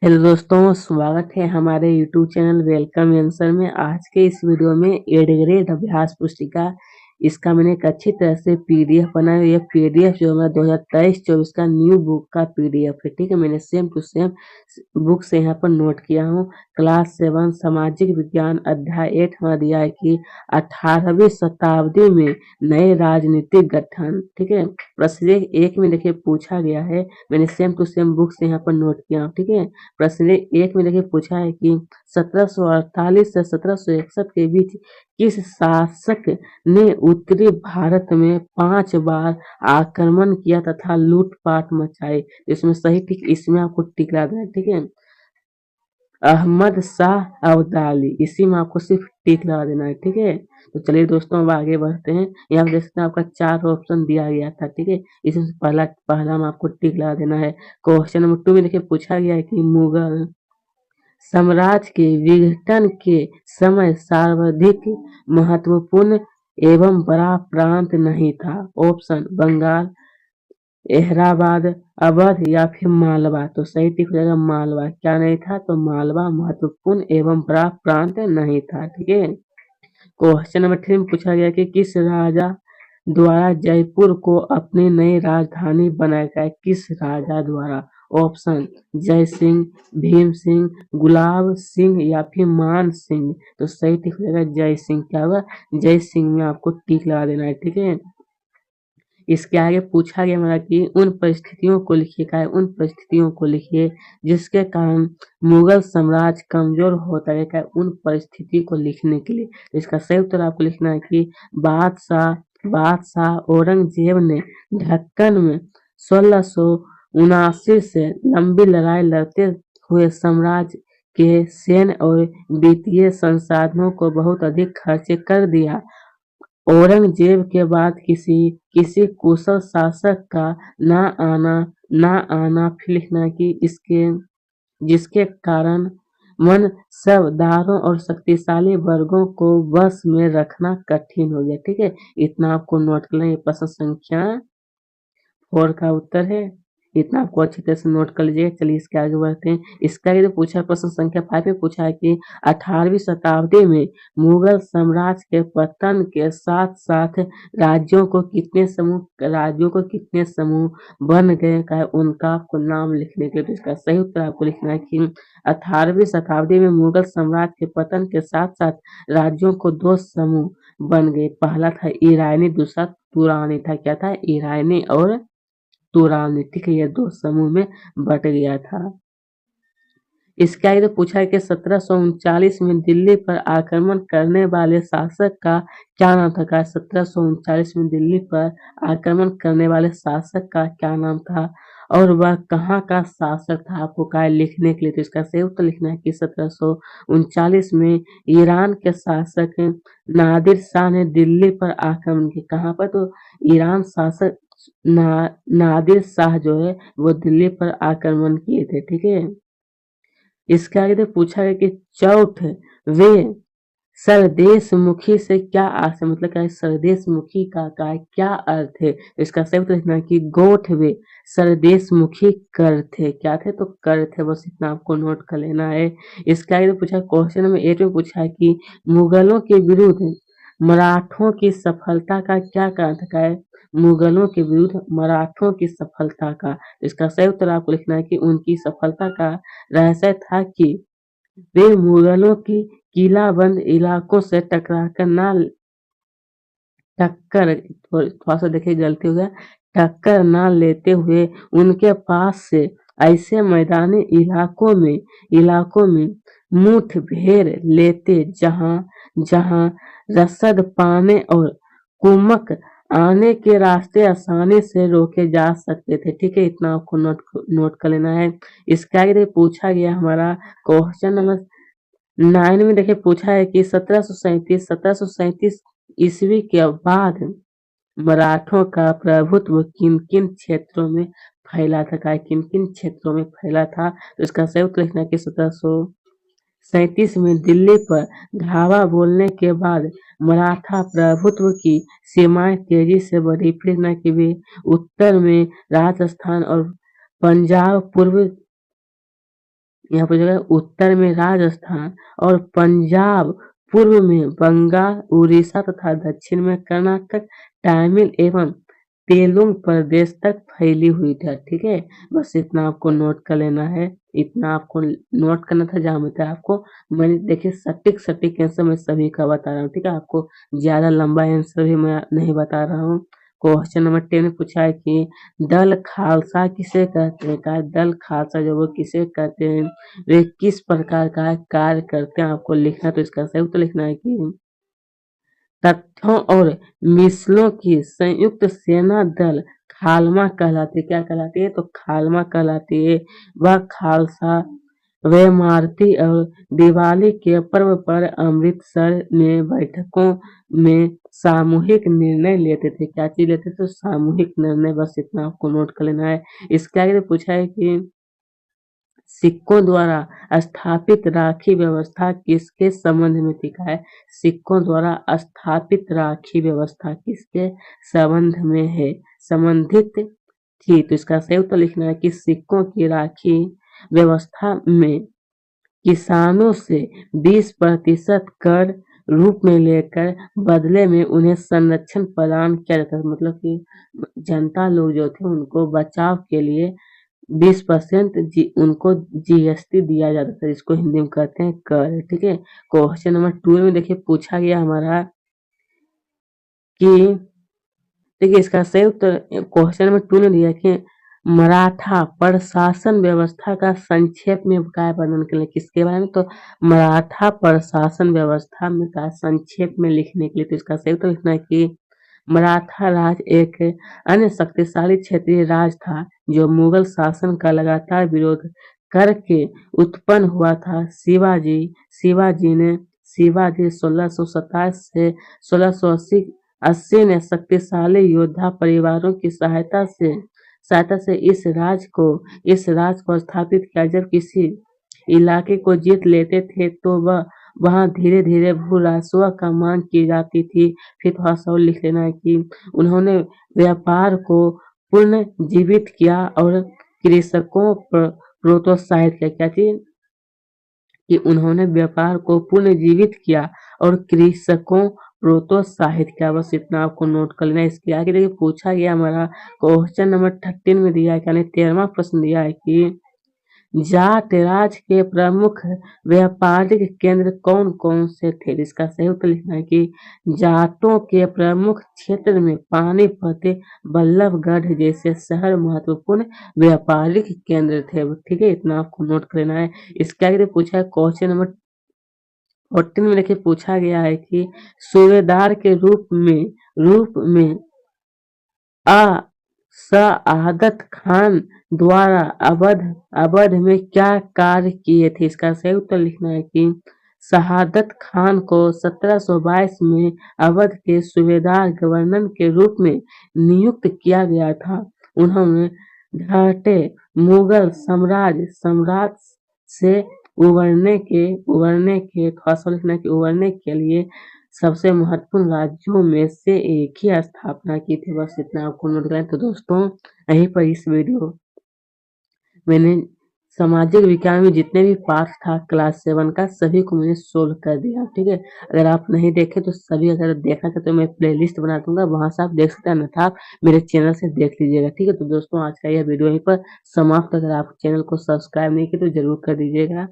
Hello दोस्तों, स्वागत है हमारे यूट्यूब चैनल वेलकम आंसर में। आज के इस वीडियो में 8th ग्रेड अभ्यास पुस्तिका इसका मैंने एक अच्छी तरह से पीडीएफ बनाया। ये पीडीएफ जो है 2023-24 का न्यू बुक का पीडीएफ है। ठीक है, मैंने सेम टू सेम बुक से यहाँ पर नोट किया हूँ। क्लास 7 सामाजिक विज्ञान अध्याय 8 हमारा दिया है कि 18वीं शताब्दी में नए राजनीतिक गठन। ठीक है, प्रश्न एक में देखिए पूछा गया है, मैंने सेम टू सेम बुक से यहाँ पर नोट किया हूँ। ठीक है, प्रश्न एक में देखिए पूछा है कि 1748 से 1761 के बीच किस शासक ने उत्तरी भारत में 5 बार आक्रमण किया तथा लूटपाट मचाई। इसमें सही ठीक इसमें आपको टिक लगा देना है। ठीक है, अहमद शाह अब्दाली, इसी में आपको सिर्फ टिक लगा देना है। ठीक है, तो चलिए दोस्तों अब आगे बढ़ते हैं। यहाँ पे देख सकते हैं आपका 4 ऑप्शन दिया गया था। ठीक है, इसमें से पहला में आपको टिक लगा देना है। क्वेश्चन नंबर 2 में देखिए पूछा गया है कि मुगल साम्राज्य के विघटन के समय सर्वाधिक महत्वपूर्ण एवं बड़ा प्रांत नहीं था। ऑप्शन बंगाल, इलाहाबाद, अवध या फिर मालवा। तो सही टिक हो जाएगा मालवा। क्या नहीं था? तो मालवा महत्वपूर्ण एवं बड़ा प्रांत नहीं था। ठीक है, क्वेश्चन नंबर 3 में पूछा गया कि किस राजा द्वारा जयपुर को अपनी नई राजधानी बनाया गया? किस राजा द्वारा? ऑप्शन जय सिंह, भीम सिंह, गुलाब सिंह या फिर मान सिंह। तो सही टिक हो जाएगा जय सिंह। क्या होगा? जय सिंह में आपको टिक लगा देना है। ठीक है, इसके आगे पूछा गया हमारा कि उन परिस्थितियों को लिखिए। क्या है? उन परिस्थितियों को लिखिए जिसके कारण मुगल साम्राज्य कमजोर होता है। क्या है? उन परिस्थिति को लिखने के लिए तो इसका सही उत्तर आपको लिखना है कि बादशाह बादशाह औरंगजेब ने ढक्कन में 1679 से लंबी लड़ाई लड़ते हुए साम्राज्य के सैन्य और वित्तीय संसाधनों को बहुत अधिक खर्च कर दिया। औरंगजेब के बाद किसी किसी कुशल शासक का न आना फिर लिखना है कि इसके जिसके कारण मन सबदारों और शक्तिशाली वर्गों को वश में रखना कठिन हो गया। ठीक है, इतना आपको नोट कर लें। ये प्रश्न संख्या 4 का उत्तर है। इतना आपको अच्छी तरह से नोट कर लीजिए। चलिए इसके आगे बढ़ते हैं। इसका ये जो पूछा प्रश्न संख्या 5 में पूछा है कि 18वीं शताब्दी में मुगल साम्राज्य के पतन के साथ साथ राज्यों को कितने समूह बन गए? का उनका आपको नाम लिखने के लिए तो इसका सही उत्तर आपको लिखना है कि 18वीं शताब्दी में मुगल साम्राज्य के पतन के साथ साथ राज्यों को 2 समूह बन गए। पहला था ईरानी, दूसरा तुरानी था। क्या था? ईरानी और तुरानी। ठीक है, ये 2 समूह में बट गया था। इसके आगे तो पूछा है कि 1739 में दिल्ली पर आक्रमण करने वाले शासक का क्या नाम था? क्या 1739 में दिल्ली पर आक्रमण करने वाले शासक का क्या नाम था और वह कहाँ का शासक था? आपको क्या है लिखने के लिए तो इसका सही उत्तर लिखना है कि 1739 में ईरान के शासक नादिर शाह ने दिल्ली पर आक्रमण किया। कहाँ पर? तो ईरान शासक नादिर शाह जो है वो दिल्ली पर आक्रमण किए थे। ठीक है, इसके आगे तो पूछा गया कि चौथ वे सरदेशमुखी से क्या अर्थ है? मतलब क्या है सरदेशमुखी का क्या अर्थ है? इसका सही उत्तर लिखना है कि गोठ वे सरदेशमुखी कर थे। क्या थे? तो कर थे। बस इतना आपको नोट कर लेना है। इसके आगे तो पूछा क्वेश्चन नंबर 8 में पूछा है कि मुगलों के विरुद्ध मराठों की सफलता का क्या कारण था? क्या है? मुगलों के विरुद्ध मराठों की सफलता का इसका सही उत्तर आपको लिखना है कि उनकी सफलता का रहस्य था कि वे मुगलों की किलाबंद इलाकों से थोड़ा सा देखिए गलती हो गया, टक्कर ना लेते हुए उनके पास से ऐसे मैदानी इलाकों में मुठभेड़ लेते जहां जहां रसद पाने और कुमक आने के रास्ते आसानी से रोके जा सकते थे। ठीक है, इतना आपको नोट कर लेना है। इसके आगे पूछा गया हमारा क्वेश्चन नंबर 9 में देखिए पूछा है कि 1737 ईस्वी के बाद मराठों का प्रभुत्व किन किन क्षेत्रों में फैला था? का किन किन क्षेत्रों में फैला था? तो इसका सही उत्तर लिखना है कि 1737 में दिल्ली पर धावा बोलने के बाद मराठा प्रभुत्व की सीमाएं तेजी से बढ़ी। फिर लिखना है कि वे उत्तर में राजस्थान और पंजाब, यहाँ पर जो है उत्तर में राजस्थान और पंजाब, पूर्व में बंगाल, उड़ीसा तथा दक्षिण में कर्नाटक, तमिल एवं तेलुगु प्रदेश तक फैली हुई थी। ठीक है, बस इतना आपको नोट कर लेना है, इतना आपको नोट करना था ज्यामिति आपको। मैंने देखिए सटीक सटीक आंसर मैं सभी का बता रहा हूँ। ठीक है, आपको ज्यादा लंबा आंसर भी मैं नहीं बता रहा हूँ। क्वेश्चन नंबर 10 में पूछा है कि दल खालसा किसे कहते हैं? कहा दल खालसा जो वो किसे कहते हैं, वे किस प्रकार का कार्य करते हैं, आपको लिखना। तो इसका सही उत्तर लिखना है कि तथ्यों और मिसलों की संयुक्त सेना दल खालमा कहलाती है। क्या कहलाती है? तो खालमा कहलाती है। वह खालसा वे मारुति और दिवाली के पर्व पर अमृतसर में बैठकों में सामूहिक निर्णय लेते थे। क्या चीज लेते थे? तो सामूहिक निर्णय। बस इतना आपको नोट कर लेना है। इसके आगे पूछा है कि सिक्कों द्वारा स्थापित राखी व्यवस्था किसके संबंध में थी? है सिक्कों द्वारा स्थापित राखी व्यवस्था किसके संबंध में है, संबंधित थी? तो इसका सही उत्तर लिखना है कि सिक्कों की राखी व्यवस्था में किसानों से 20% कर रूप में लेकर बदले में उन्हें संरक्षण प्रदान किया जाता था। मतलब कि जनता लोग जो थे उनको बचाव के लिए 20% उनको जीएसटी दिया जाता था, इसको हिंदी में कहते हैं कर। ठीक है, क्वेश्चन नंबर 2 में देखिए पूछा गया हमारा कि देखिए इसका सही उत्तर क्वेश्चन नंबर 2 ने दिया कि मराठा प्रशासन व्यवस्था का संक्षेप में काय वर्णन के लिए किसके बारे में? तो मराठा प्रशासन व्यवस्था में का संक्षेप में लिखने के लिए। तो इसका सही उत्तर लिखना है कि मराठा राज एक अन्य शक्तिशाली क्षेत्रीय राज था जो मुगल शासन का लगातार विरोध करके उत्पन्न हुआ था। शिवाजी 1627 से 1680 ने शक्तिशाली योद्धा परिवारों की सहायता से इस राज को स्थापित किया। जब किसी इलाके को जीत लेते थे तो वह वहां धीरे धीरे भू राजस्व का मांग की जाती थी। फिर थोड़ा सा और लिख लेना है कि उन्होंने व्यापार को पुनर्जीवित किया और कृषकों पर प्रोत्साहित किया। क्या चीज? कि उन्होंने व्यापार को पुनर्जीवित किया और कृषकों प्रोत्साहित किया। बस इतना आपको नोट कर लेना है। इसके आगे देखिए पूछा गया हमारा क्वेश्चन नंबर 13 में दिया है, यानी 13वां प्रश्न दिया है कि जाट राज के प्रमुख व्यापारिक केंद्र कौन कौन से थे? इसका सही उत्तर लिखना है कि जाटों के प्रमुख क्षेत्र में पानीपत, बल्लभगढ़ जैसे शहर महत्वपूर्ण व्यापारिक केंद्र थे। ठीक है, इतना आपको नोट कर लेना है। इसके आगे पूछा है क्वेश्चन नंबर 14 में देखिए पूछा गया है कि सूबेदार के रूप में सआदत खान द्वारा अवध में क्या कार्य किए थे? इसका सही उत्तर लिखना है कि शहादत खान को 1722 में अवध के सूबेदार गवर्नर के रूप में नियुक्त किया गया था। उन्होंने ढाटे मुगल सम्राट से उबरने के लिए सबसे महत्वपूर्ण राज्यों में से एक की स्थापना की थी। बस इतना आपको नोट करें। तो दोस्तों यहीं पर इस वीडियो मैंने सामाजिक विज्ञान में जितने भी पार्ट था क्लास 7 का सभी को मैंने सोल्व कर दिया। ठीक है, अगर आप नहीं देखे तो सभी अगर देखना चाहते तो मैं प्लेलिस्ट बना दूंगा, वहां से आप देख सकते हैं, अन्यथा आप मेरे चैनल से देख लीजिएगा। ठीक है, तो दोस्तों आज का यह वीडियो यहीं पर समाप्त। अगर आप चैनल को सब्सक्राइब नहीं किए तो जरूर कर दीजिएगा।